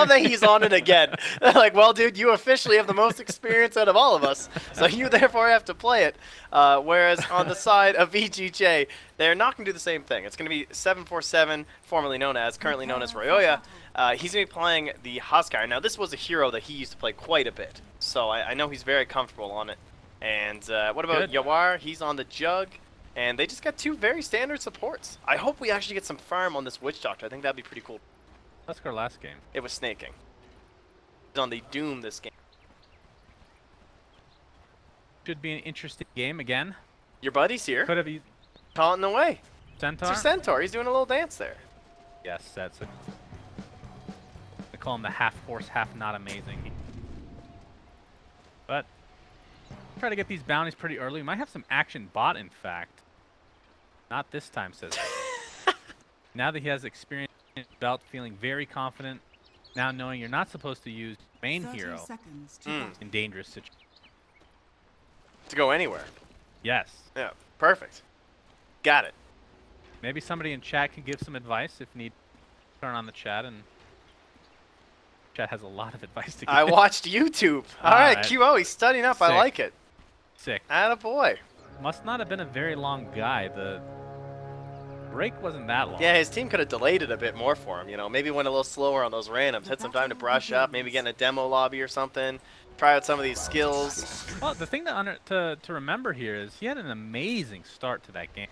love that he's on it again. Like, well, dude, you officially have the most experience out of all of us, so you therefore have to play it. Whereas on the side of VGJ, they're not going to do the same thing. It's going to be 747, formerly known as, currently known as Ryoya. He's going to be playing the Huskar. Now, this was a hero that he used to play quite a bit, so I know he's very comfortable on it. And what about Yawar? He's on the Jug. And they just got two very standard supports. I hope we actually get some farm on this Witch Doctor. I think that'd be pretty cool. Huskar last game. It was snaking. He's on the Doom this game. Should be an interesting game again. Your buddy's here. Could have you taunting away. Centaur? It's a Centaur. He's doing a little dance there. Yes, that's it. They call him the half horse, half not amazing. But try to get these bounties pretty early. We might have some action bot, in fact. Not this time, says he. Now that he has experience in belt, feeling very confident. Now knowing you're not supposed to use main hero in dangerous situations. To go anywhere. Yes. Yeah, perfect. Got it. Maybe somebody in chat can give some advice if need. Turn on the chat, and chat has a lot of advice to give. I watched YouTube. All right, QO, he's studying up. Sick. I like it. Sick. Attaboy. Must not have been a very long guy. The break wasn't that long. Yeah, his team could have delayed it a bit more for him, you know. Maybe went a little slower on those randoms. Had some time to brush up, maybe get in a demo lobby or something. Try out some of these skills. Well, the thing to remember here is he had an amazing start to that game.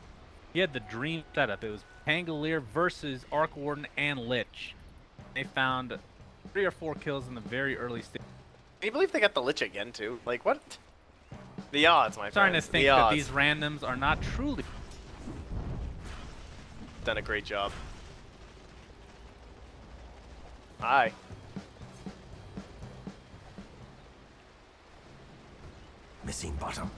He had the dream setup. It was Pangolier versus Arc Warden and Lich. They found 3 or 4 kills in the very early stage. Can you believe they got the Lich again, too? Like, what? The odds, my friend. Starting to think that these randoms are not truly... Done a great job. Hi. Missing bottom.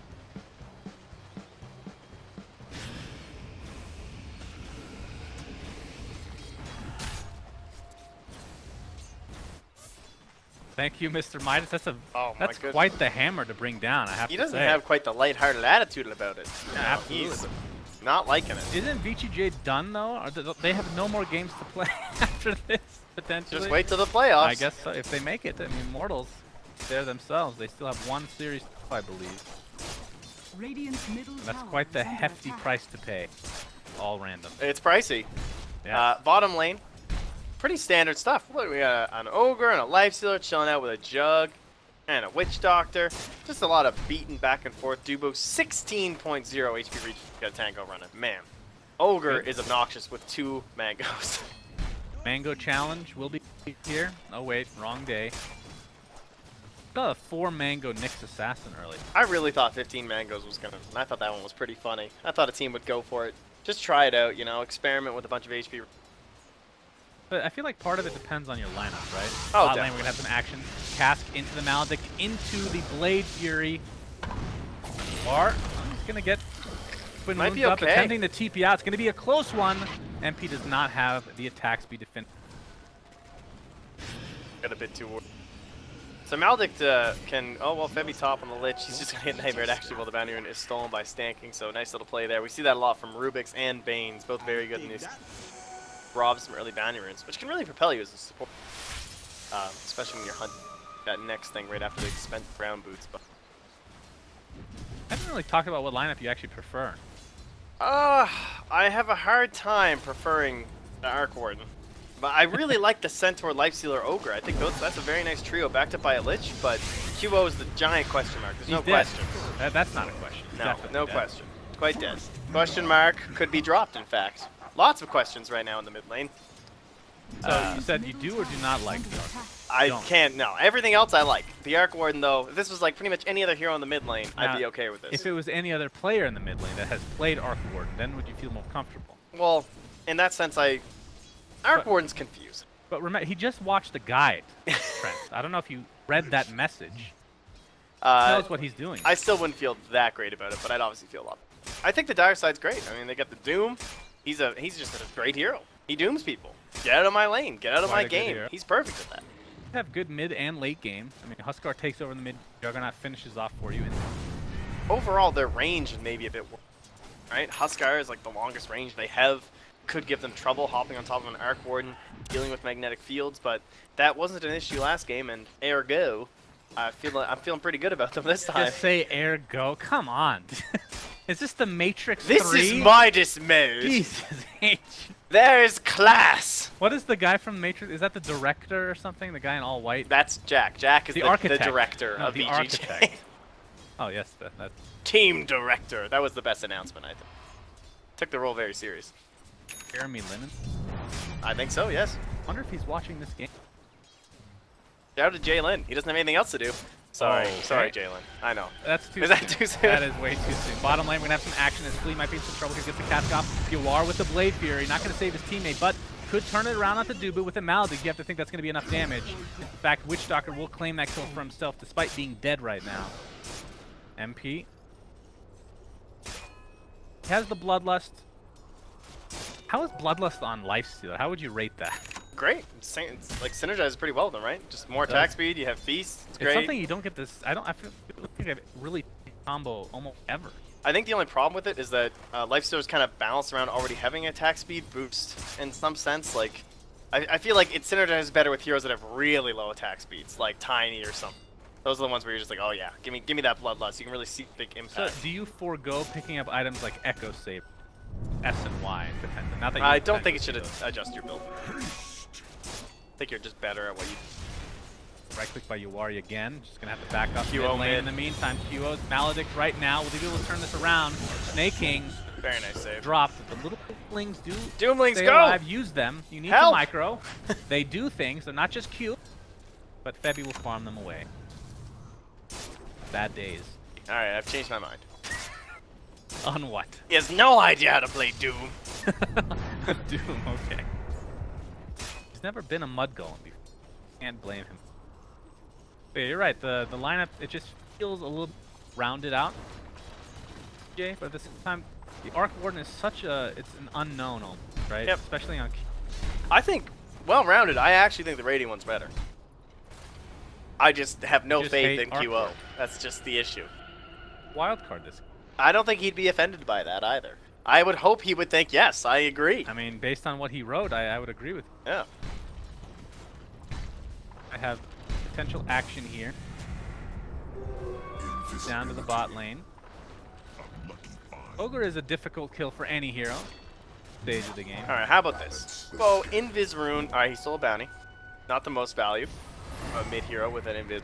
Thank you, Mr. Midas. That's that's quite the hammer to bring down, I have to say. He doesn't have quite the lighthearted attitude about it. Yeah, absolutely. He's not liking it. Isn't VGJ done, though? Or they have no more games to play after this, potentially? Just wait till the playoffs. I guess so, if they make it. I mean, Mortals, they're themselves. They still have 1 series, I believe. And that's quite the hefty price to pay. All random. It's pricey. Yeah. Bottom lane, pretty standard stuff. Look, we got an Ogre and a Lifestealer chilling out with a Jug and a Witch Doctor. Just a lot of beating back and forth. Dubo 16.0 HP reach. Got a Tango running. Man, Ogre is obnoxious with 2 mangoes. Mango challenge will be here. Oh wait, wrong day. Got a 4 mango Nyx Assassin early. I really thought 15 mangoes was gonna. I thought that one was pretty funny. I thought a team would go for it. Just try it out, you know, experiment with a bunch of HP. But I feel like part of it depends on your lineup, right? Oh, Bot lane, we're gonna have some action. Cask into the Maledict, into the Blade Fury. Or he's gonna get Twin Might Moons be up, okay. attempting to TP out. It's gonna be a close one. MP does not have the attack speed defense. Got a bit too worried. So Maledict can, oh well, Febby top on the Lich. He's just going to get Nightmared actually while the bounty rune is stolen by stanking, so nice little play there. We see that a lot from Rubik's and Banes, both very good in these. Rob some early bounty runes, which can really propel you as a support. Especially when you're hunting that next thing right after the expensive brown boots. But I haven't really talked about what lineup you actually prefer. I have a hard time preferring the Arc Warden. But I really like the Centaur, Lifestealer, Ogre. I think that's a very nice trio backed up by a Lich, but QO is the giant question mark. There's no question. That's not a question. No, no question. Quite dead. Question mark could be dropped, in fact. Lots of questions right now in the mid lane. So you said you do or do not like the Arc Warden? I can't, no. Everything else I like. The Arc Warden, though, if this was like pretty much any other hero in the mid lane, I'd be okay with this. If it was any other player in the mid lane that has played Arc Warden, then would you feel more comfortable? Well, in that sense, Arc Warden's confused. But remember, he just watched the guide, Trent. I don't know if you read that message. Knows what he's doing. I still wouldn't feel that great about it, but I'd obviously feel a lot. I think the Dire Side's great. I mean, they got the Doom. He's just a great hero. He dooms people. Get out of my lane. Get out of my game. He's perfect at that. You have good mid and late game. I mean, Huskar takes over the mid. Juggernaut finishes off for you. Overall, their range is maybe a bit worse. Right? Huskar is like the longest range they have. Could give them trouble hopping on top of an Arc Warden. dealing with magnetic fields, but that wasn't an issue last game, and ergo, I'm feeling pretty good about them this time. Just say ergo. Come on. Is this the Matrix 3? This is Midas mode. Jesus H. There is class. What is the guy from Matrix? Is that the director or something? The guy in all white? That's Jack. Jack is the architect. director No, of the VGJ. architect. Oh, yes. That's... Team director. That was the best announcement, I think. Took the role very serious. Jeremy Lin. I think so, yes. Wonder if he's watching this game. Shout out to Jalen. He doesn't have anything else to do. Sorry. Oh, okay. Sorry, Jalen. I know. That's too Is soon. that too soon? That is way too soon. Bottom lane, we're going to have some action as Flea might be in some trouble here. Gets the cast off. Piwar with the Blade Fury. Not going to save his teammate, but could turn it around onto Dubu with a Maldig. You have to think that's going to be enough damage. In fact, Witch Doctor will claim that kill for himself despite being dead right now. MP. He has the Bloodlust. How is Bloodlust on Lifesteal? How would you rate that? Great. It's like synergizes pretty well with them, right? Just more attack speed. You have Feast. It's great. It's something you don't get this. I don't think I've really combo almost ever. I think the only problem with it is that Lifesteal is kind of balanced around already having attack speed boost in some sense. Like, I feel like it synergizes better with heroes that have really low attack speeds, like Tiny or something. Those are the ones where you're just like, oh yeah, give me that Bloodlust. You can really see big So, impact. do you forego picking up items like Echo Saber, S and Y, and defend them? Not that you I would don't think it technically should do. adjust your build. I think you're just better at what you. Right click by Yawari again. Just gonna have to back up QO mid lane mid. in the meantime. QO's Maledict right now. Will they be able to turn this around? Snake King Very nice save. dropped. The little Doomlings do Doomlings, stay go! alive. Use them. You need Help! to micro. They do things. They're not just cute, but Febby will farm them away. Bad days. All right, I've changed my mind. On what? He has no idea how to play Doom. Doom, okay. He's never been a mud golem before. Can't blame him. But yeah, you're right. The lineup, it just feels a little rounded out. Jay, but at the same time, the Arc Warden is such a, it's an unknown almost, right? Yep. Especially on. I think well-rounded. I actually think the rating one's better. I just have no You just faith hate in Arc QO. Warden. That's just the issue. Wildcard this. I don't think he'd be offended by that either. I would hope he would think, yes, I agree. I mean, based on what he wrote, I would agree with you. Yeah. I have potential action here. Down to the bot lane. Ogre is a difficult kill for any hero. Stage of the game. All right, how about this? Well, Invis Rune. All right, he's still a bounty. Not the most value. A mid hero with an Invis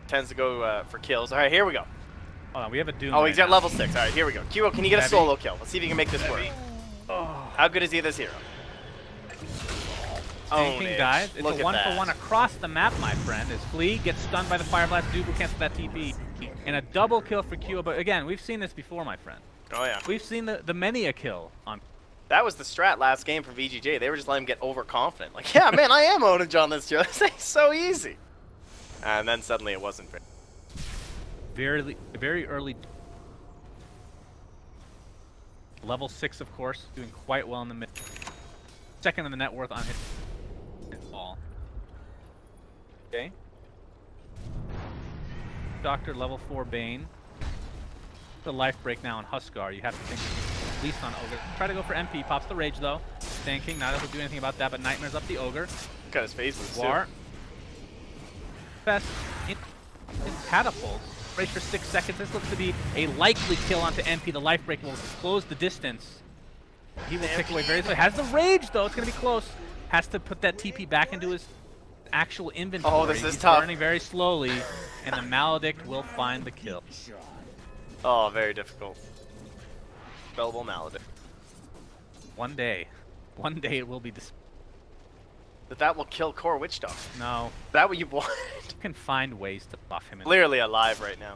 tends to go for kills. All right, here we go. Hold on, we have a Doom. Oh, right he's at now. level 6. All right, here we go. QO, can you get a Heavy. solo kill? Let's see if you can make this work. Oh. How good is he this hero? Own Tanking it. guys. It's Look a at one-for-one that. across the map, my friend. As Flea gets stunned by the Fire Blast, Dubu cancels that TP. And a double kill for QO. But again, we've seen this before, my friend. Oh, yeah. We've seen the many a kill on. That was the strat last game for VGJ. They were just letting him get overconfident. Like, yeah, man, I am owning on this hero. This ain't so easy. And then suddenly it wasn't. Very early. Level 6, of course, doing quite well in the mid. Second in the net worth on his ball. Okay. Doctor level 4 Bane. The life break now on Huskar. You have to think at least on Ogre. Try to go for MP. Pops the Rage though. Stanking, not able to do anything about that, but Nightmare's up the Ogre. Got his face moves, too. War. Fest in catapult. Rage for 6 seconds. This looks to be a likely kill onto MP. The life break will close the distance. He will pick away very slowly. Has the Rage though. It's going to be close. Has to put that TP back into his actual inventory. Oh, this is He's tough. burning very slowly, and the Maledict will find the kill. Oh, very difficult. Spellable Maledict. One day it will be That will kill Core Witch Doctor. No, Is that what you want? you can find ways to buff him. Clearly alive right now.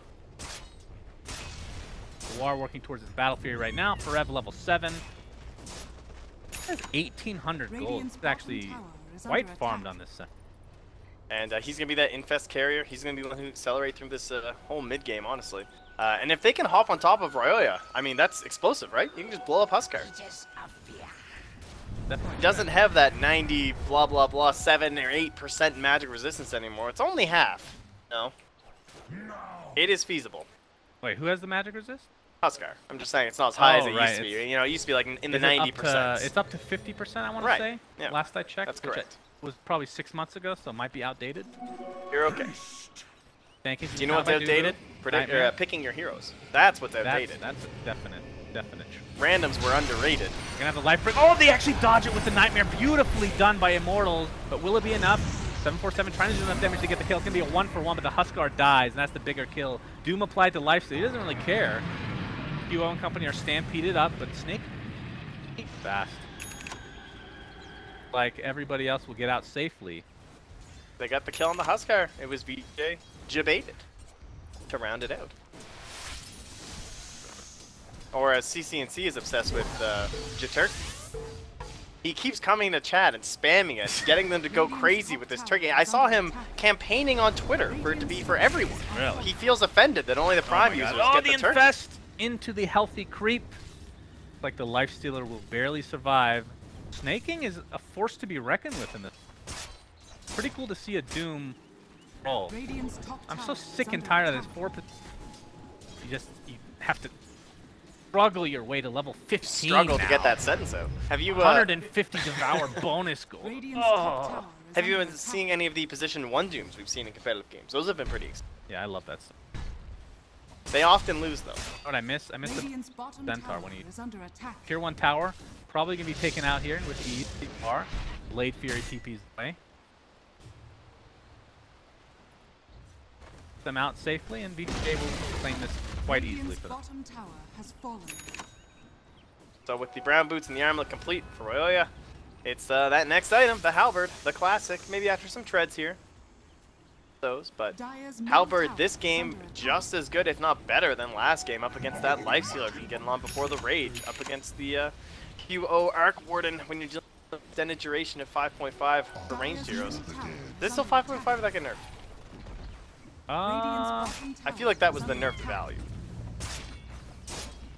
War working towards his Battle Fury right now. Forev level 7. Has 1,800 gold. It's actually quite farmed on this set. And he's going to be that Infest carrier. He's going to be the one who accelerate through this whole mid-game, honestly. And if they can hop on top of Ryoya, I mean, that's explosive, right? You can just blow up Huskar. Definitely. He doesn't have that 90 blah blah blah 7 or 8% magic resistance anymore. It's only half. No. It is feasible. Wait, who has the magic resist? Huskar. I'm just saying it's not as high as Oh, it right, used to be. You know, it used to be like in the Is it up 90%. It's up to 50%, I want Right, to say. yeah. Last I checked. That's which correct. was probably 6 months ago, so it might be outdated. You're okay. Thank you. Do you know what's outdated? Picking your heroes. That's what's outdated. That's a definite Randoms were underrated. We're gonna have the life break. Oh, they actually dodge it with the Nightmare. Beautifully done by Immortals, but will it be enough? 747 trying to do enough damage to get the kill. It's gonna be a 1-for-1, but the Huskar dies, and that's the bigger kill. Doom applied to life, so he doesn't really care. QO and company are stampeded up, but Snake fast. Like everybody else will get out safely. They got the kill on the Huskar. It was VJ Jebaited to round it out. Or as CCNC is obsessed with, Jaturk. He keeps coming to chat and spamming it, getting them to go crazy with this turkey. I saw him campaigning on Twitter for it to be for everyone. Really? He feels offended that only the Prime users get the turkey. Infest into the healthy creep. Like the Lifestealer will barely survive. Snaking is a force to be reckoned with in this. Pretty cool to see a Doom roll. I'm so sick and tired of this 4. You have to struggle your way to level 15 Struggle now. to get that sentence out. Have you 150 Devour bonus goal. Oh. Have you been seeing any of the position 1 Dooms we've seen in competitive games? Those have been pretty exciting. Yeah, I love that stuff. They often lose though. What I missed the Centaur when he tier 1 tower. Probably gonna be taken out here with ease. Blade Fury TP's away. Them out safely, and VJ will claim this quite easily for them. So with the brown boots and the armlet complete for Royoya, it's that next item, the Halberd, the classic. Maybe after some treads here. Those, but Halberd this game just as good, if not better, than last game up against that Lifestealer. Be getting on before the Rage, up against the QO Arc Warden when you're dealing with extended duration of 5.5 for ranged heroes. Is this still 5.5 or that get nerfed? I feel like that was the nerfed value.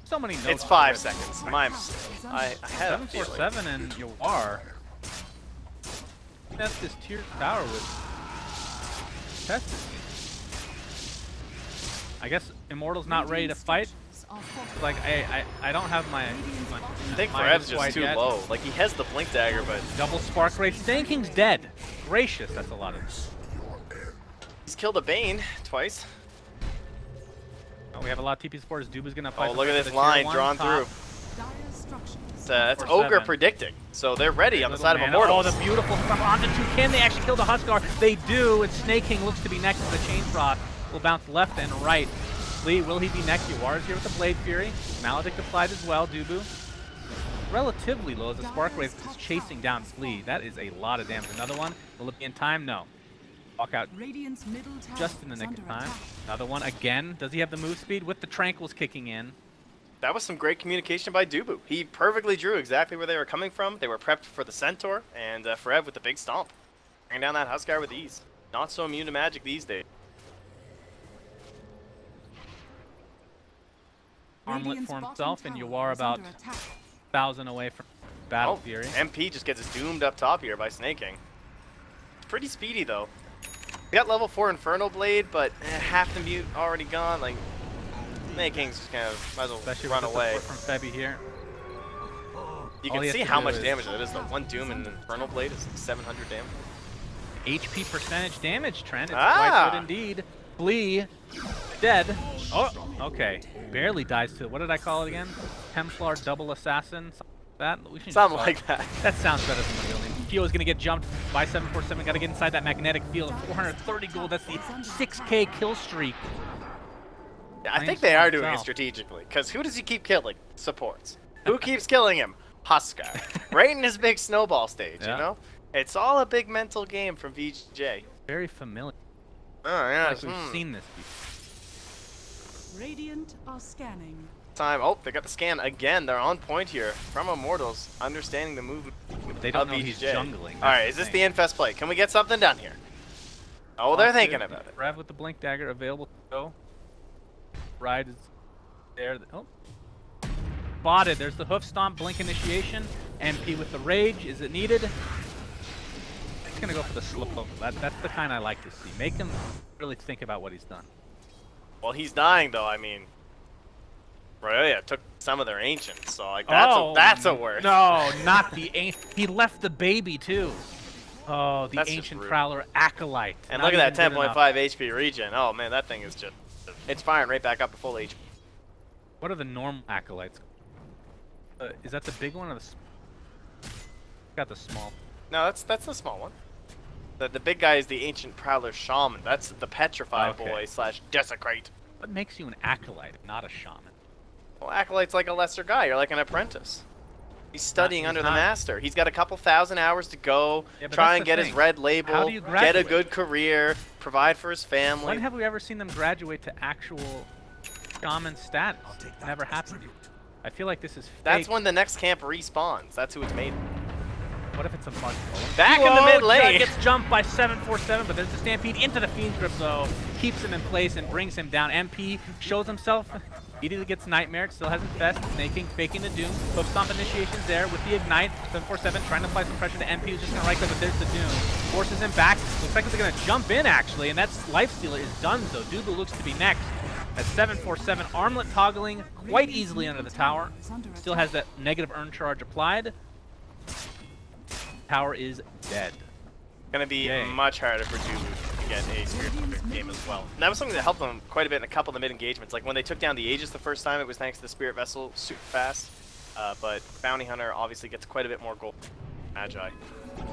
So many notes. It's 5 seconds. My mistake. I had a feeling. 747 and Yawar. That's this tier tower with tested. I guess Immortal's not ready to fight. Like I don't have my I think Forev's just too low. Like he has the blink dagger, but double spark rate. Sand King's dead. Gracious, that's a lot of. He's killed a Bane twice. Oh, we have a lot of TP supporters. Duba's gonna fight. Oh, look at this line drawn through. It's Ogre predicting, so they're ready on the side of Immortals. Oh, the beautiful from onto 2. Can they actually kill the Huskar? They do, and Snake King looks to be next to the Chain Frost. Will bounce left and right. Lee, will he be next? Yuar's here with the Blade Fury. Maledict applied as well, Dubu. Relatively low as the spark rate is chasing down Flea. That is a lot of damage. Another one. Will it be in time? No. Walk out just in the nick of time. Another one again. Does he have the move speed with the Tranquils kicking in? That was some great communication by Dubu. He perfectly drew exactly where they were coming from. They were prepped for the Centaur, and Forev with the big stomp. Bringing down that Huskar with ease. Not so immune to magic these days. Armlet for himself, and Yawar about 1,000 away from Battle Fury. MP just gets doomed up top here by Snake King. It's pretty speedy though. We got level 4 Infernal Blade, but half the mute already gone. Like Snake King's just kind of might as well especially run with away. From Febby here. You can see how much damage that is though. 1 Doom and Infernal Blade is 700 damage. HP percentage damage trend. It's quite good indeed. Flea dead. Oh, okay. Barely dies to it. What did I call it again? Templar double assassin. Something like that. That sounds better than the real name. Kyo is going to get jumped by 747. Got to get inside that magnetic field. 430 gold. That's the 6K kill streak. I think they are doing it strategically. Because who does he keep killing? Supports. Who keeps killing him? Huskar. Right in his big snowball stage, you know? It's all a big mental game from VJ. Very familiar. Oh, yeah. Like we've seen this before. Radiant are scanning. Time. Oh, they got the scan again. They're on point here from Immortals, understanding the movement. They don't know he's jungling. All right, is this the Infest play? Can we get something done here? Oh, they're thinking about it. Rev with the blink dagger available to go. Ride is there. Oh, spotted. There's the hoof stomp, blink initiation. MP with the rage. Is it needed? He's gonna go for the slip over. That's the kind I like to see. Make him really think about what he's done. Well, he's dying though. I mean, Royoya took some of their ancients, so like that's a word. No, not the ancient. He left the baby too. Oh, the That's just Ancient rude. Prowler Acolyte. And Not look at that even good 10.5 enough. HP regen. Oh man, that thing is just, it's firing right back up to full HP. What are the normal Acolytes? Is that the big one or the got the small? No, that's the small one. The big guy is the Ancient Prowler Shaman. That's the Petrified Okay. Boy / Desecrate. What makes you an Acolyte, not a Shaman? Well, Acolyte's like a lesser guy. You're like an apprentice. He's studying he's under the not. master. He's got a couple thousand hours to go, Yeah, but try that's and the get his thing. red How label, do you get a graduate? good career, provide for his family. When have we ever seen them graduate to actual Shaman status? I'll take that Never as happened. tribute. I feel like this is fake. That's when the next camp respawns. That's who it's made. What if it's a bug? Back in the mid lane. Gets jumped by 747, but there's the Stampede into the Fiend's Grip, though. Keeps him in place and brings him down. MP shows himself. Immediately gets Nightmare. Still has Infest. Snaking, faking the Doom. Hook Stomp initiations there with the Ignite. 747 trying to apply some pressure to MP, who's just going to right-click, but there's the Doom. Forces him back. Looks like they're going to jump in, actually, and that's Lifestealer is done, though. Dubu looks to be next. At 747, armlet toggling quite easily under the tower. Still has that negative earn charge applied. Tower is dead. Gonna be Yay. much harder for Dubu to get a Spirit Perfect game as well. And that was something that helped them quite a bit in a couple of the mid engagements. Like when they took down the Aegis the first time, it was thanks to the Spirit Vessel super fast. But Bounty Hunter obviously gets quite a bit more gold. Magi.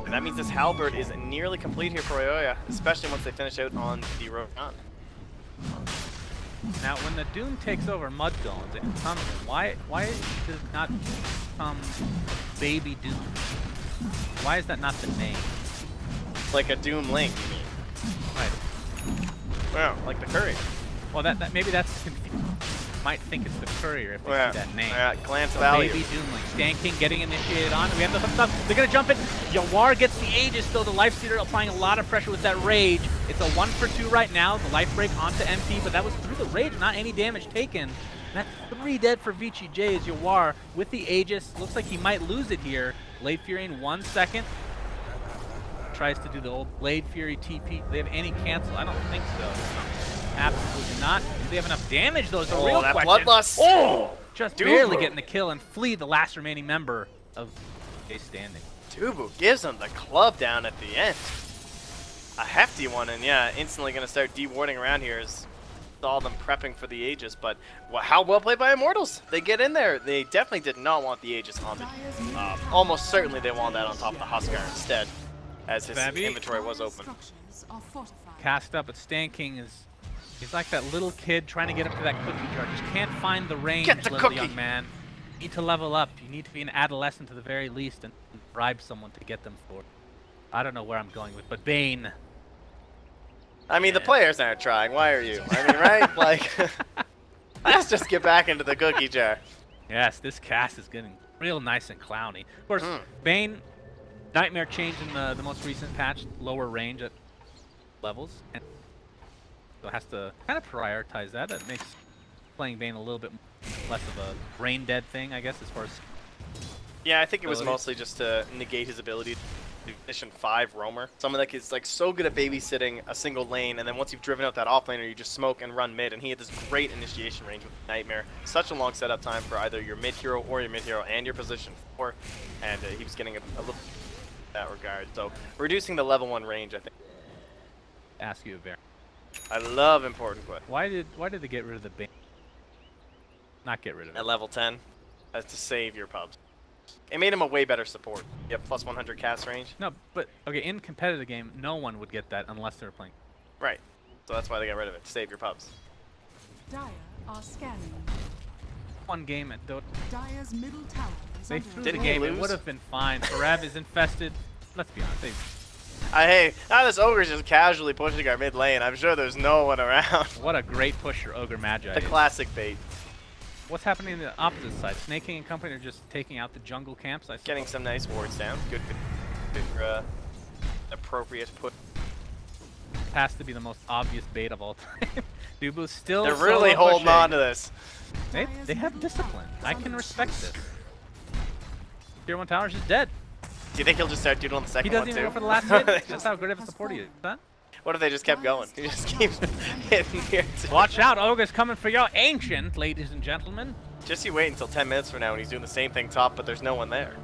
And that means this Halberd is nearly complete here for Oyoya, especially once they finish out on the Rogan. Now, when the Doom takes over Mud Golems, it becomes why does it not become Baby Doom? Why is that not the name? Like a Doom Link, you mean? Right. Well, like the Courier. Well, that maybe that's confusing. Might think it's the Courier if they Yeah. see that name. Yeah, glance So value. Baby Doom Link. Stan King getting initiated on. We have the hook up. They're gonna jump it. Yawar gets the Aegis, though. The Lifestealer applying a lot of pressure with that Rage. It's a 1-for-2 right now. The life break onto MP, but that was through the Rage, not any damage taken. That's 3 dead for VCJ as Yawar with the Aegis. Looks like he might lose it here. Blade Fury in 1 second. Tries to do the old Blade Fury TP. Do they have any cancel? I don't think so. Absolutely not. Do they have enough damage, though? Is the real that question. Bloodlust. Oh! Just Dubu. barely getting the kill and flee the last remaining member of VCJ standing. Dubu gives him the club down at the end. A hefty one, and yeah, instantly going to start dewarding around here as all them prepping for the Aegis. But how well played by Immortals. They get in there. They definitely did not want the Aegis on the almost certainly they want that on top of the Huskar instead, as his Fabby. inventory was open. Cast up, but Stan King is... He's like that little kid trying to get up to that cookie jar. Just can't find the range, Get the little cookie. young man. You need to level up. You need to be an adolescent to the very least and bribe someone to get them for. I don't know where I'm going with, but Bane. I mean, the Yeah. players aren't trying. Why are you? I mean, right? Like, let's just get back into the cookie jar. Yes, this cast is getting real nice and clowny. Of course, Mm. Bane, Nightmare changed in the most recent patch, lower range at levels. And so has to kind of prioritize that. That makes playing Bane a little bit less of a brain dead thing, I guess, as far as... Yeah, I think it was Ability. mostly just to negate his ability to do Mission 5 roamer. Someone that is like so good at babysitting a single lane, and then once you've driven out that offlaner, you just smoke and run mid, and he had this great initiation range with Nightmare. Such a long setup time for either your mid hero or your mid hero and your position 4, and he was getting a little in that regard. So reducing the level 1 range, I think. Ask you a bear. I love important quest. Why did they get rid of the Bane? Not get rid of it. At level 10, as to save your pubs. It made him a way better support. Yep, plus 100 cast range. No, but okay, in competitive game, no one would get that unless they were playing. Right. So that's why they got rid of it, to save your pubs. Dire are scanning. One game at Dota, Dire's middle tower is they under threw Did the he game. It lose? would have been fine. Farav is infested. Let's be honest. Hey, now this ogre's just casually pushing our mid lane. I'm sure there's no one around. What a great pusher Ogre Magi The is. classic bait. What's happening on the opposite side? Snake King and company are just taking out the jungle camps. I suppose. Getting some nice wards down. Good appropriate put. Has to be the most obvious bait of all time. Dubu's still They're really solo holding on to pushing. this. They have discipline. I can respect this. Tier 1 Tower's just dead. Do you think he'll just start doodling the He second doesn't one even too? go for the last hit. That's how good of a support he is. Huh? What if they just kept going? He just keeps hitting here. Watch out, Ogre's coming for your ancient, ladies and gentlemen. Just you wait until 10 minutes from now when he's doing the same thing top, but there's no one there.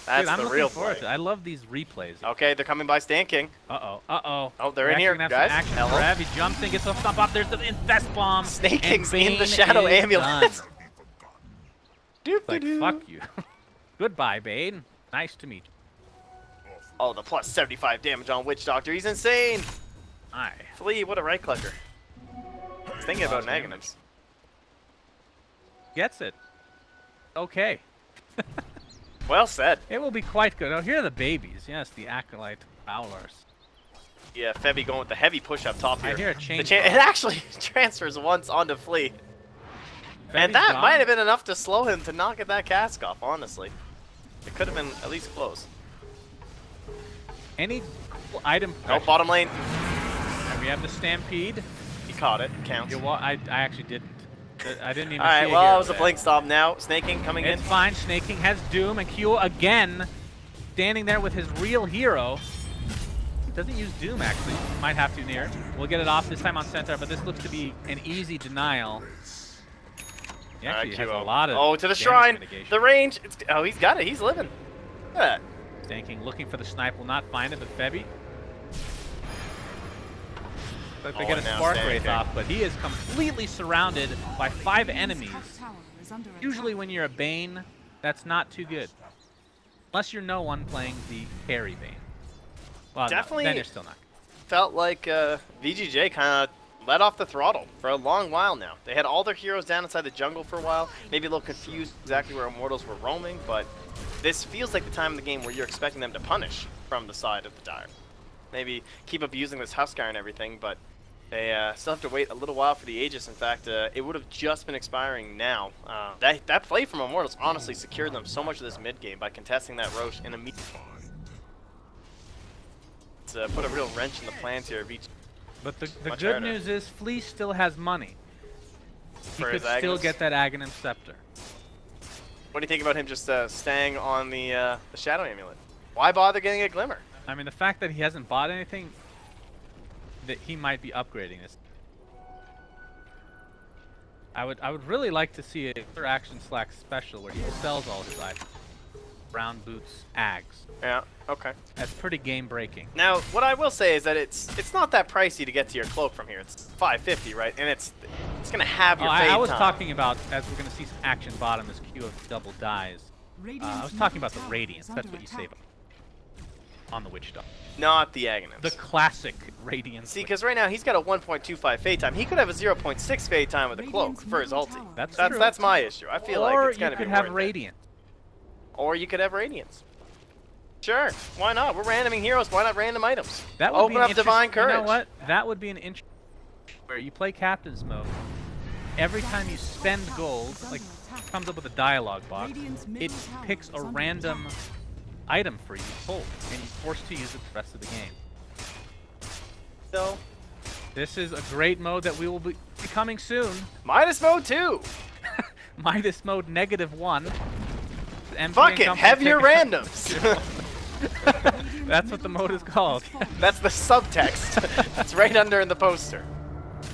That's Dude, I'm the looking real forward play. to it. I love these replays. Okay, they're coming by Stan King. Uh-oh, uh-oh. Oh, they're We're in here, actually gonna have guys. some action Hello. for Ev. He jumps in, gets a stomp off. There's the Infest Bomb. Snake and King's in the Bane Shadow is Amulet. done. Doop Like, doo. fuck you. Goodbye, Bane. Nice to meet you. Oh, the plus 75 damage on Witch Doctor. He's insane. Aye. Flea, what a right clicker. I was thinking about Naganums. Gets it. Okay. Well said. It will be quite good. Oh, here are the babies. Yes, the Acolyte Owlers. Yeah, Febby going with the heavy push up top here. I hear a The change. it actually transfers once onto Flea. And that might have been enough to slow him to not get that cask off, honestly. It could have been at least close. Any cool item. No, bottom lane. And we have the Stampede. He caught it. Counts. I actually didn't. I didn't even see Alright, a well, hero it was a there. blink stop now. Snaking coming It's in. fine. Snake King has Doom, and Q again standing there with his real hero. Doesn't use Doom, actually. Might have to near. We'll get it off this time on Centaur, but this looks to be an easy denial. He actually has a QO. lot of Oh, to the damage shrine. mitigation. The range. Oh, he's got it. He's living. Look at that. Snake King looking for the snipe, will not find it, but Febby. But they Oh, get a and now Spark Snake Wraith King. off, but he is completely surrounded by 5 enemies. Top tower is under Usually attack. when you're a Bane, that's not too good. Unless you're no one playing the carry Bane. Well, Definitely- no, then you're still not. Felt like VGJ kind of let off the throttle for a long while now. They had all their heroes down inside the jungle for a while. Maybe a little confused exactly where Immortals were roaming, but this feels like the time in the game where you're expecting them to punish from the side of the Dire. Maybe keep abusing this Huskar and everything, but they still have to wait a little while for the Aegis. In fact, it would have just been expiring now. That play from Immortals honestly secured them so much of this mid game by contesting that Roche in a meet. It's put a real wrench in the plans here of each. But the Much good harder. news is Flea still has money. He For could his still Aghanim? get that Aghanim Scepter. What do you think about him just staying on the Shadow Amulet? Why bother getting a Glimmer? I mean, the fact that he hasn't bought anything, that he might be upgrading this. I would really like to see a Clear Action Slack special where he sells all his items. Brown boots, Ags. Yeah, okay. That's pretty game breaking. Now, what I will say is that it's not that pricey to get to your cloak from here. It's $550, right? And it's gonna have your fade I was time. talking about, as we're going to see some action bottom as Q of double dies. I Radiant's was talking about the middle Radiance. tower is That's what you under save on the Witch Doctor. Not the Aghanims. The classic Radiance. See, because right now he's got a 1.25 fade time. He could have a 0.6 fade time with a cloak Radiant's for his middle ulti. tower That's is under true. That's my attack. issue. I feel or like it's you gonna could be have worth it. Radiant. Or you could have Radiance. Sure, why not? We're randoming heroes. Why not random items? That would Open be an up Divine interest- You Courage. know what? That would be an interest where you play Captain's Mode. Every time you spend gold, like comes up with a dialogue box, it picks a random item for you to hold, and you're forced to use it the rest of the game. So, This is a great mode that we will be coming soon. Midas mode 2. Midas mode -1. MP Fuck and it, company heavier take- randoms. That's what the mode is called. That's the subtext. It's right under in the poster.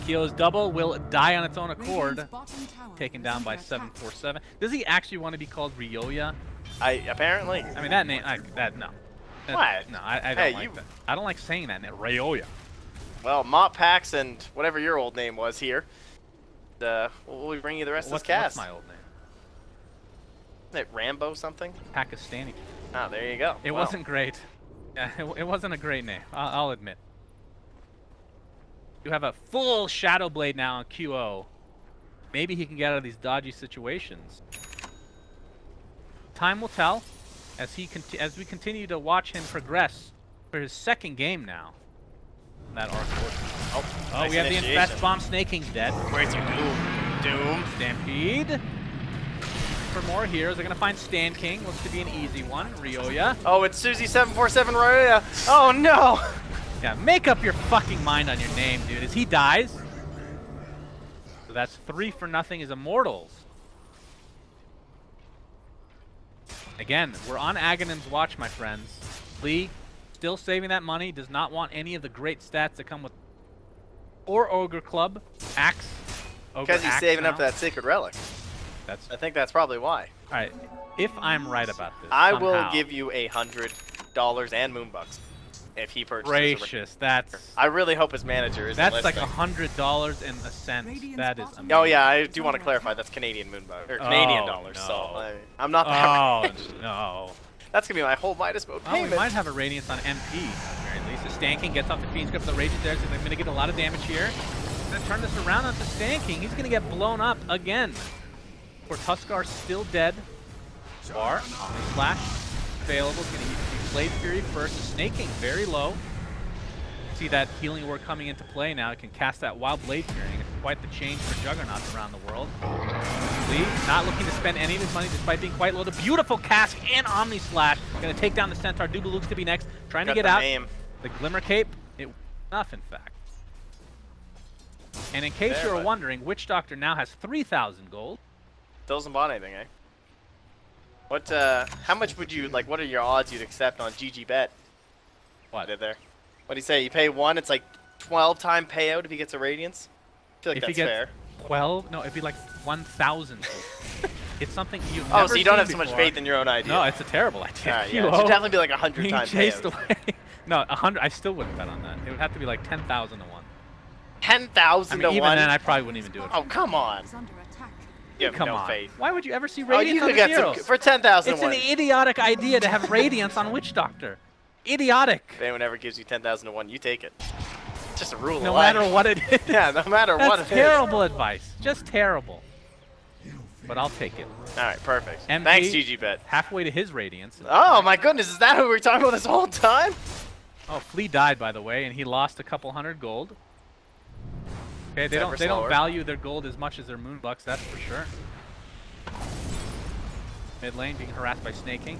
Kyo's double will die on its own accord, Radiant's bottom tower taken is down by under attack. 747. Does he actually want to be called Ryoya? Apparently. I mean, that name, no. That- What? No, I don't Hey, like you- that. I don't like saying that name, Ryoya. Well, Mop Pax and whatever your old name was here. We'll bring you the rest of What's this cast. my old name? Isn't it Rambo something? Pakistani. Ah, there you go. It Well, wasn't great. Yeah, it wasn't a great name, I'll admit. You have a full Shadow Blade now on QO. Maybe he can get out of these dodgy situations. Time will tell as we continue to watch him progress for his second game now. That arc. Oh, Oh, nice we have the initiation. Infest Bomb. Snake King's dead. Where's your Doom? Stampede. For more heroes, they're gonna find Stan King. Looks to be an easy one. Ryoya. Oh, it's Susie747 Roya. Oh no! Yeah, make up your fucking mind on your name, dude. As he dies. So that's 3-0 is Immortals. Again, we're on Aghanim's watch, my friends. Lee, still saving that money, does not want any of the great stats that come with or Ogre Club, Axe. Ogre Because he's Axe saving up now. for that Sacred Relic. That's I think that's probably why. Alright, if I'm right about this, I will somehow, give you $100 and Moonbucks if he purchases. gracious, that's I really hope his manager is. like $100 and a cent. That is amazing. Oh yeah, I do want to clarify. That's Canadian Moonbucks or Canadian Oh, dollars. no. So I'm not that rich. Oh no. That's gonna be my whole Midas mode Well, we payment. might have a Radiance on MP, at very least. The Stan King gets off the Fiend's Grip, the Rage is there, so they're going to get a lot of damage here. Gonna turn this around onto Stan King. He's going to get blown up again. Of course, Huskar still dead. Bar, Flash, available. Going to use Blade Fury first. The Snake King very low. See that healing word coming into play now. It can cast that Wild Blade Fury. It's quite the change for Juggernauts around the world. Lee not looking to spend any of his money despite being quite low. The beautiful cast and Omni Slash. Going to take down the Centaur. Duba looks to be next. Trying to get out. The Glimmer Cape. It was enough, in fact. And in case you were wondering, Witch Doctor now has 3,000 gold. Still hasn't bought anything, eh? What? How much would you like? What are your odds you'd accept on GG Bet? What? Did there? What do you say? You pay one, it's like 12-time payout if he gets a Radiance. I feel like If that's he gets fair. 12, no, it'd be like 1,000. It's something you've Oh, never so you don't seen have so much before. faith in your own idea. No, it's a terrible idea. Alright, yeah. It should definitely be like 100-time chased payout. away. No, 100. I still wouldn't bet on that. It would have to be like 10,000 to 1. 10,000 I mean, to even 1? then, I probably wouldn't even do it. Oh, come on. Is under attack. You have Come no on. faith. Why would you ever see Oh, Radiance you on could the get heroes? some for 10,000 It's an idiotic idea to have Radiance on Witch Doctor. Idiotic. If anyone ever gives you 10,000 to 1, you take it. It's just a rule No of life. matter what it is. Yeah, no matter what That's it is. terrible advice. Just terrible. But I'll take it. Alright, perfect. MP, Thanks, GG Bet. Halfway to his Radiance. Oh my goodness, is that who we were talking about this whole time? Oh, Flea died, by the way, and he lost a couple hundred gold. Okay, they ever don't slower. value their gold as much as their Moonbucks, that's for sure. Mid lane being harassed by Snake King.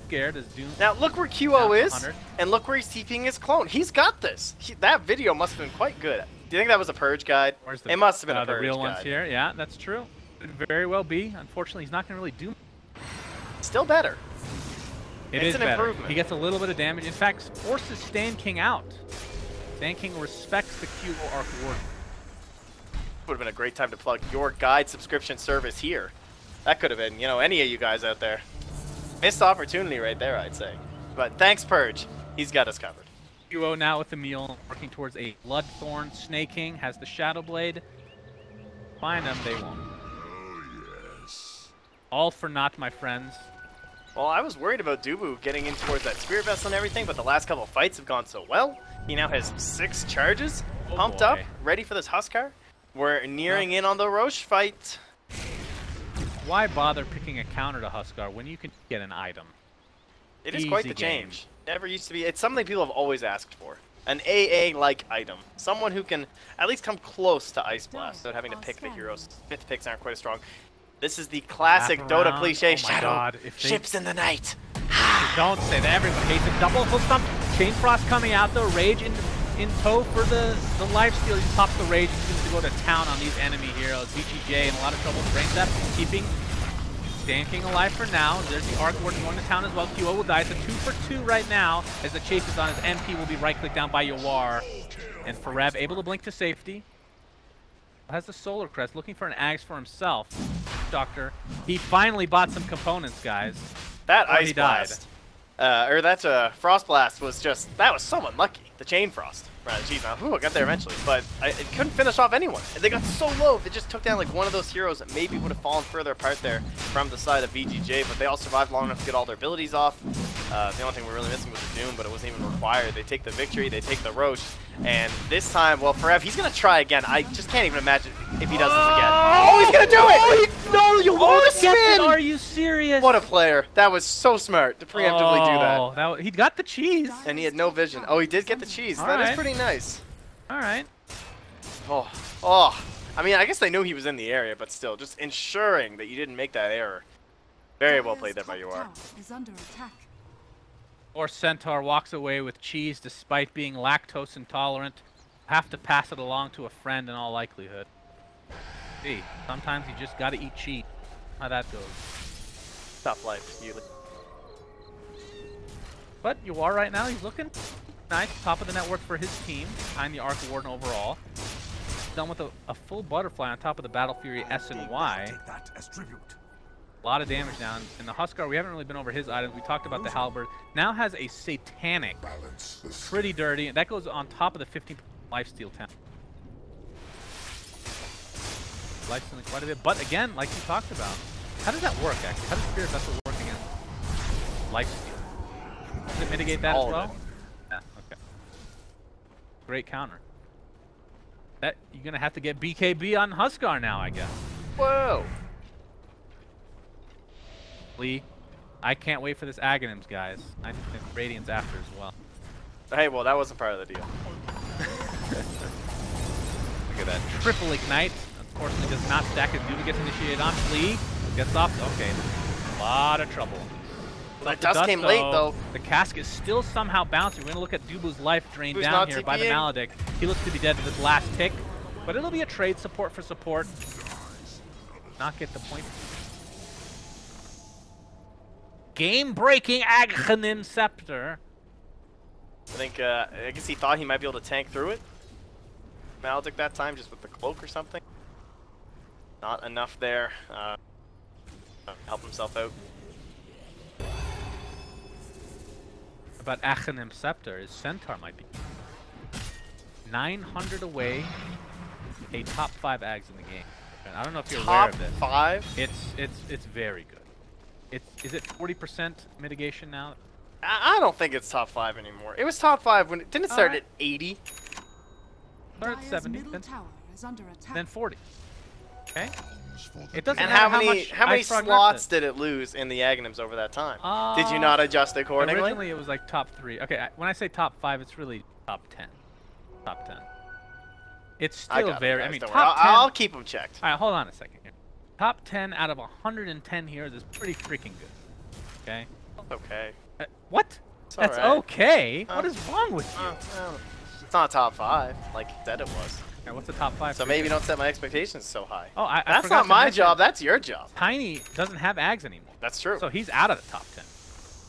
Scared as Doom. Now look where Down QO to is, 100. and look where he's TPing his clone. He's got this. That video must have been quite good. Do you think that was a purge guide? Where's the, It must have been a the purge real guide. ones here. Yeah, that's true. Could very well be. Unfortunately, he's not going to really do. Still better. It It's is an better. improvement. He gets a little bit of damage. In fact, forces Stan King out. Stan King respects the QO Arc Warden. Would have been a great time to plug your guide subscription service here. That could have been, you know, any of you guys out there. Missed opportunity right there, I'd say. But thanks, Purge. He's got us covered. QO now with the Emil, working towards a Bloodthorn. Snake King has the Shadow Blade. Find them, they won't. All for naught, my friends. Well, I was worried about Dubu getting in towards that Spirit Vessel and everything, but the last couple of fights have gone so well. He now has 6 charges, Oh pumped boy. up, ready for this Huskar. We're nearing in on the Roche fight. Why bother picking a counter to Huskar when you can get an item? It is quite Easy the game. change. Never used to be. It's something people have always asked for. An AA-like item. Someone who can at least come close to Ice Blast without having to pick the heroes. 5th picks aren't quite as strong. This is the classic Wrap Dota around. cliche, Oh my Shadow. God, if they- Ships in the night. Don't say that. Everyone hates it. Double hook stomp. Chain Frost coming out though. Rage in tow for the lifesteal. He pops the Rage. He's going to go to town on these enemy heroes. VGJ in a lot of trouble. Brain Zap keeping Stan King alive for now. There's the Arc Warden going to town as well. QO will die. It's a 2 for 2 right now as the chase is on. His MP will be right-clicked down by Yawar. And Farev able to blink to safety. Has the Solar Crest, looking for an Axe for himself. Doctor, he finally bought some components, guys. That Or he Ice died. Blast. Or that Frost Blast was just, that was so unlucky. The Chain Frost. Right, geez, now, I got there eventually, but it couldn't finish off anyone. They got so low, if it just took down like one of those heroes that maybe would have fallen further apart there from the side of VGJ, but they all survived long enough to get all their abilities off. The only thing we're really missing was the Doom, but it wasn't even required. They take the victory, they take the Roche, and this time, well, Farev, he's going to try again. I just can't even imagine if he does this again. Oh, he's going to do it! No, you won't won't get get it! Are you serious? What a player. That was so smart to preemptively do that. Oh, he got the cheese. And he had no vision. Oh, he did get the cheese. All That is right. pretty nice. All right. Oh. I mean, I guess they knew he was in the area, but still, just ensuring that you didn't make that error. Very well played there by Dyer's UR. top tower is under attack. Or Centaur walks away with cheese despite being lactose intolerant. Have to pass it along to a friend in all likelihood. See, sometimes you just gotta eat cheese. How that goes. Tough life, usually. But you are right now, he's looking nice. Top of the network for his team, behind the Arc Warden overall. Done with a full butterfly on top of the Battle Fury S and Y. Take that as tribute. A lot of damage now. And the Huskar, we haven't really been over his items. We talked about the Halberd. Now has a Satanic. Pretty dirty. And that goes on top of the 15 lifesteal 10. Lifestealing quite a bit. But again, like you talked about, how does that work actually? How does Spirit Vessel work against lifesteal? Does it mitigate that as well? Yeah, okay. Great counter. That you're gonna have to get BKB on Huskar now, I guess. Whoa! Lee, I can't wait for this Aghanims, guys. I think Radiant's after as well. Hey, well, that wasn't part of the deal. Look at that. Triple Ignite. Unfortunately, does not stack as Duba gets initiated on. Lee gets off. Okay. A lot of trouble. The dust came late, though. The cask is still somehow bouncing. We're going to look at Dubu's life drained Who's down here not by the TPing? Maledict. He looks to be dead to this last tick. But it'll be a trade support for support. Not get the point. Game-breaking Aghanim Scepter. I think, I guess he thought he might be able to tank through it. Maledict that time, just with the cloak or something. Not enough there. Help himself out. About Aghanim Scepter is Centaur might be 900 away, a top 5 Ags in the game. And I don't know if you're aware Top of this. 5? It's very good. Is it 40% mitigation now? I don't think it's top 5 anymore. It was top 5 when it didn't start Alright. at 80. Start at Dire's 70, middle then, tower is under attack. then 40. Okay. It doesn't And matter how many much how many Ice Frog slots nerfed did it lose in the Aghanims over that time? it. Did you not adjust accordingly? Originally, it was like top 3. Okay, when I say top 5, it's really top 10. Top 10. It's I still got it, very. guys, I mean, don't top worry. 10. I'll keep them checked. All right, hold on a second here. Top 10 out of 110 heroes is pretty freaking good. Okay. Okay. What? It's That's alright. okay. What is wrong with you? Well, it's not top 5 like you said it was. Okay, what's the top 5? So for maybe you? don't set my expectations so high. Oh, I That's forgot not to my mention, job. That's your job. Tiny doesn't have Ags anymore. That's true. So he's out of the top 10.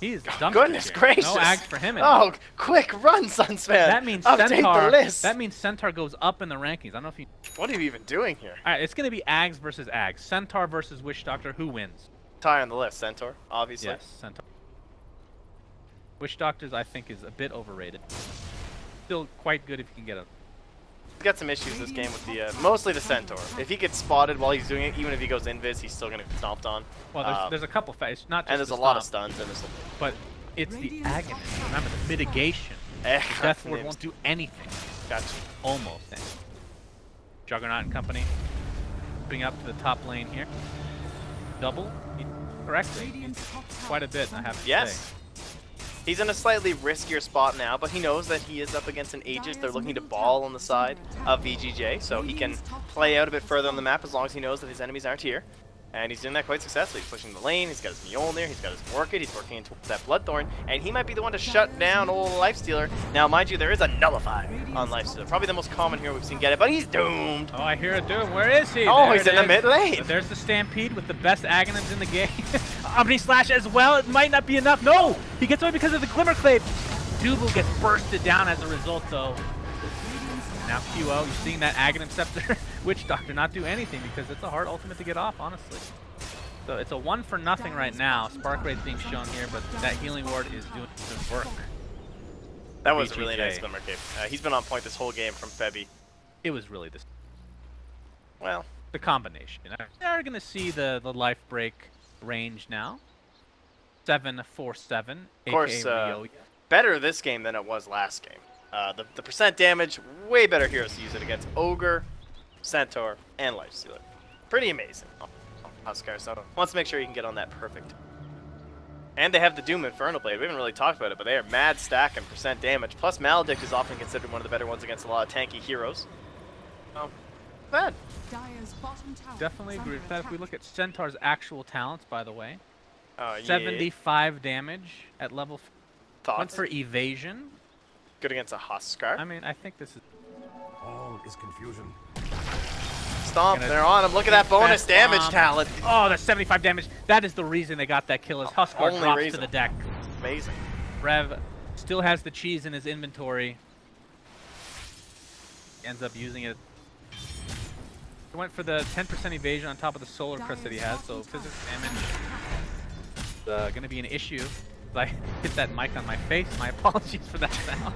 He's dumpster here. Goodness gracious. No Ags for him anymore. Oh, quick run, Sunspan. That means Update Centaur. the list. That means Centaur goes up in the rankings. I don't know if you. What are you even doing here? All right, it's gonna be Ags versus Ags. Centaur versus Wish Doctor. Who wins? Tie on the list, Centaur, obviously. Yes, Centaur. Wish Doctors, I think, is a bit overrated. Still quite good if you can get a. He's got some issues this game with the, mostly the Centaur. If he gets spotted while he's doing it, even if he goes invis, he's still gonna get stomped on. Well, there's a couple facts, not just And there's the a lot of stomp, stuns in this. but it's the agony. Remember the mitigation. Eh, Death Ward names. won't do anything. Gotcha. Almost anything. Juggernaut and company. Moving up to the top lane here. Double correctly. Radiant's top tower Quite a bit, is I under have to Yes. say. He's in a slightly riskier spot now, but he knows that he is up against an Aegis. They're looking to ball on the side of VGJ, so he can play out a bit further on the map as long as he knows that his enemies aren't here. And he's doing that quite successfully. He's pushing the lane, he's got his Mjolnir, he's got his Orchid, he's working into that Bloodthorn, and he might be the one to shut down old Lifestealer. Now, mind you, there is a Nullify on Lifestealer. Probably the most common hero we've seen get it, but he's doomed. Oh, I hear it doom. Where is he? Oh, There he's it in the is. mid lane. But there's the Stampede with the best Aghanims in the game. Omni Slash as well. It might not be enough. No! He gets away because of the Glimmer Clave. Dubu gets bursted down as a result, though. Now QO, you're seeing that Aghanim Scepter Witch Doctor not do anything because it's a hard ultimate to get off, honestly. So it's a 1-for-0 right now. Spark Rate being shown here, but that Healing Ward is doing good work. That was a really VGJ. nice Glimmer Cape. He's been on point this whole game from Febby. It was really this. Well, The combination. We are going to see the life break range now. 747. of course, better this game than it was last game. The percent damage, way better heroes to use it against Ogre, Centaur, and Lifestealer. Pretty amazing. Huskar, so wants to make sure you can get on that perfect. And they have the Doom Infernal Blade. We haven't really talked about it, but they are mad stack and percent damage. Plus, Maledict is often considered one of the better ones against a lot of tanky heroes. Bad. Dire's bottom tower Definitely is agree under with that. If we attack. look at Centaur's actual talents, by the way. Yeah. 75 damage at level 1 Thoughts? for evasion. Good against a Huskar. I mean, I think this is All is confusion. Stomp, gonna they're on him. Look at that bonus fast damage bomb. talent. Oh, that's 75 damage. That is the reason they got that kill. Is Huskar Only drops reason. to the deck. Amazing. Rev still has the cheese in his inventory. Ends up using it. He went for the 10% evasion on top of the solar crest that he has, so physics damage going to be an issue. If I hit that mic on my face, my apologies for that sound.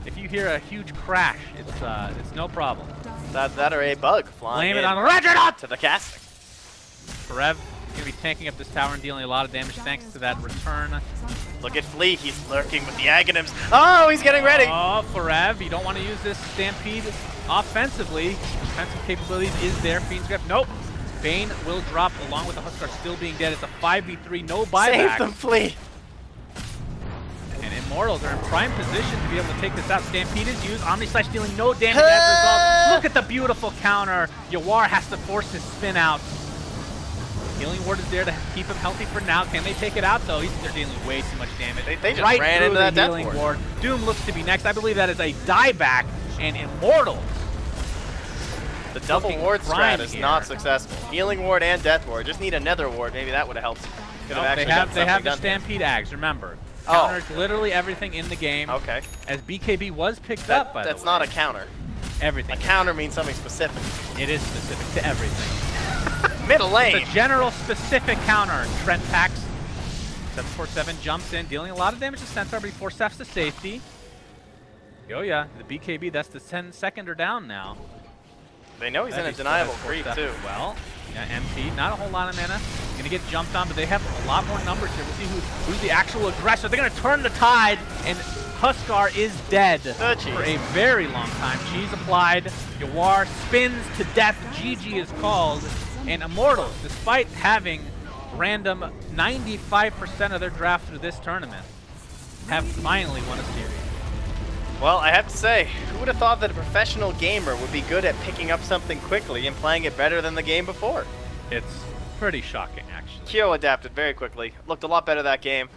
If you hear a huge crash, it's no problem. That or a bug flying Blame it in on Reginald! to the casting. Karev is going to be tanking up this tower and dealing a lot of damage thanks to that return. Look at Flea, he's lurking with the Aghanims. Oh, he's getting ready. Oh, Karev, you don't want to use this Stampede offensively. Defensive capabilities is there. Fiend's Grip, nope. Bane will drop along with the Huskar still being dead. It's a 5v3, no buyback. Save them, Flea. And Immortals are in prime position to be able to take this out. Stampede is used. Omni Slash dealing no damage as a result. Look at the beautiful counter. Yawar has to force his spin out. Healing Ward is there to keep him healthy for now. Can they take it out though? They're dealing way too much damage. They just right ran through into the that Death healing Ward. ward. Doom looks to be next. I believe that is a dieback, and Immortals. The double Looking ward prime strat is here. not successful. Healing Ward and Death Ward. Just need another ward. Maybe that would have helped. Could No, have they actually have gotten the something done. Stampede Ags. Remember, Oh. counters literally everything in the game. Okay. As BKB was picked up by That's the way. not a counter. Everything. A counter means something specific. It is specific to everything. Middle It's lane. a general specific counter. Trent Pax 747 jumps in, dealing a lot of damage to Centaur, but he force-safs to safety. Oh yeah, the BKB, that's the 10-seconder down now. They know he's in a That deniable still creep has too. force-saf as well. Yeah, MP, not a whole lot of mana. Gonna get jumped on, but they have a lot more numbers here. We'll see who's the actual aggressor. They're gonna turn the tide, and Huskar is dead The cheese. for a very long time. Cheese applied. Yawar spins to death. GG is called. And Immortals, despite having random 95% of their draft through this tournament, have finally won a series. Well, I have to say, who would have thought that a professional gamer would be good at picking up something quickly and playing it better than the game before? It's pretty shocking, actually. Kyo adapted very quickly. Looked a lot better that game.